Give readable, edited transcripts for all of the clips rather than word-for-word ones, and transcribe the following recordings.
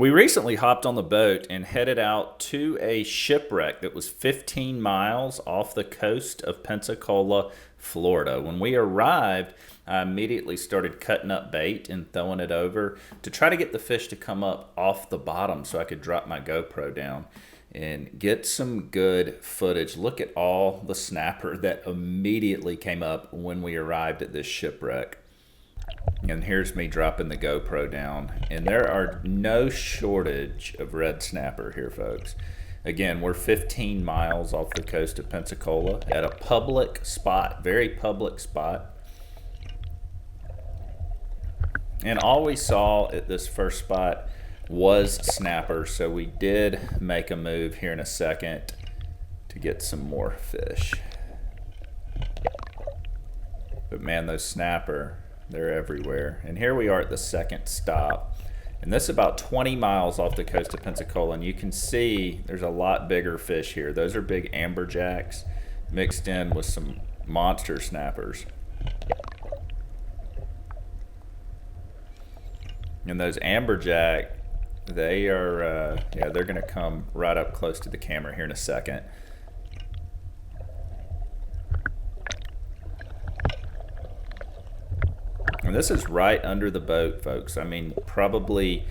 We recently hopped on the boat and headed out to a shipwreck that was 15 miles off the coast of Pensacola, Florida. When we arrived, I immediately started cutting up bait and throwing it over to try to get the fish to come up off the bottom so I could drop my GoPro down and get some good footage. Look at all the snapper that immediately came up when we arrived at this shipwreck. And here's me dropping the GoPro down. And there are no shortage of red snapper here, folks. Again, we're 15 miles off the coast of Pensacola at a public spot, very public spot. And all we saw at this first spot was snapper. So we did make a move here in a second to get some more fish. But man, those snapper, they're everywhere. And here we are at the second stop. And this is about 20 miles off the coast of Pensacola. And you can see there's a lot bigger fish here. Those are big amberjacks mixed in with some monster snappers. And those amberjack, they are, they're going to come right up close to the camera here in a second. And this is right under the boat, folks. I mean, probably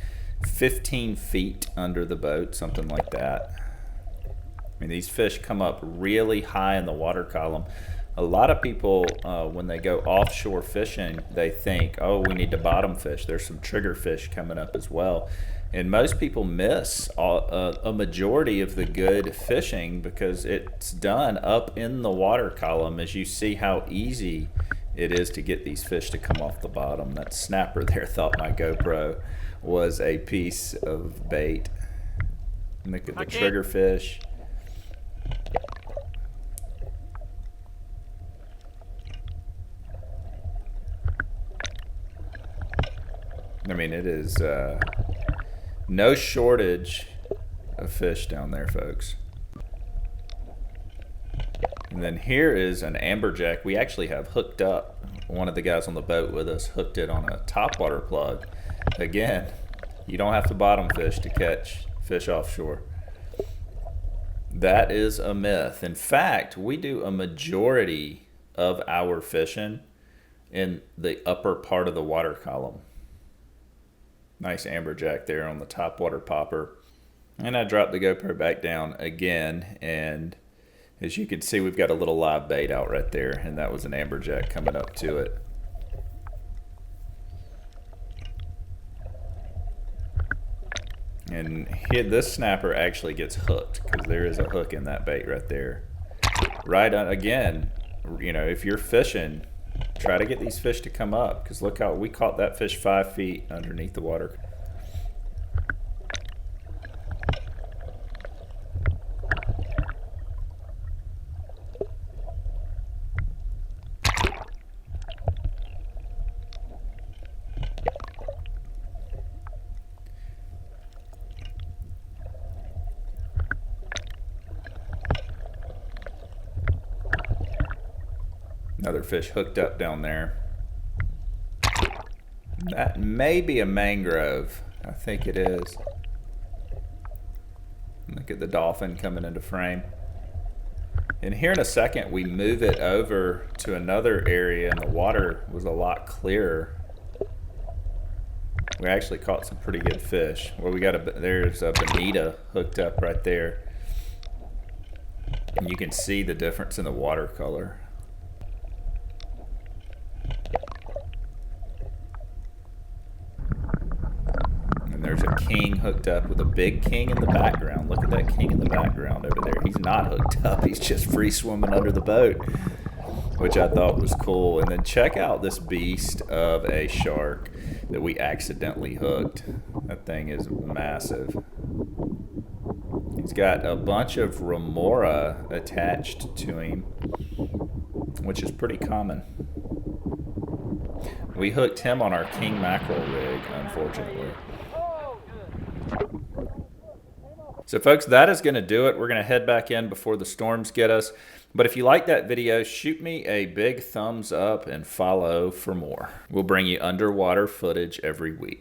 15 feet under the boat, something like that. I mean, these fish come up really high in the water column. A lot of people, when they go offshore fishing, they think, oh, we need to bottom fish. There's some trigger fish coming up as well. And most people miss a majority of the good fishing because it's done up in the water column, as you see how easy it is to get these fish to come off the bottom. That snapper there thought my GoPro was a piece of bait. Look at the trigger fish. I mean, it is no shortage of fish down there, folks. And then here is an amberjack we actually have hooked up. One of the guys on the boat with us hooked it on a topwater plug. Again, you don't have to bottom fish to catch fish offshore. That is a myth. In fact, we do a majority of our fishing in the upper part of the water column. Nice amberjack there on the topwater popper. And I dropped the GoPro back down again, and as you can see, we've got a little live bait out right there, and that was an amberjack coming up to it. And here, this snapper actually gets hooked because there is a hook in that bait right there. Right on, again, you know, if you're fishing, try to get these fish to come up, because look how we caught that fish 5 feet underneath the water. Another fish hooked up down there. That may be a mangrove. I think it is. Look at the dolphin coming into frame. And here in a second, we move it over to another area, and the water was a lot clearer. We actually caught some pretty good fish. Well, there's a bonita hooked up right there. And you can see the difference in the watercolor. There's a king hooked up with a big king in the background. Look at that king in the background over there. He's not hooked up. He's just free swimming under the boat, which I thought was cool. And then check out this beast of a shark that we accidentally hooked. That thing is massive. He's got a bunch of remora attached to him, which is pretty common. We hooked him on our king mackerel rig, unfortunately. So folks, that is going to do it. We're going to head back in before the storms get us. But if you like that video, shoot me a big thumbs up and follow for more. We'll bring you underwater footage every week.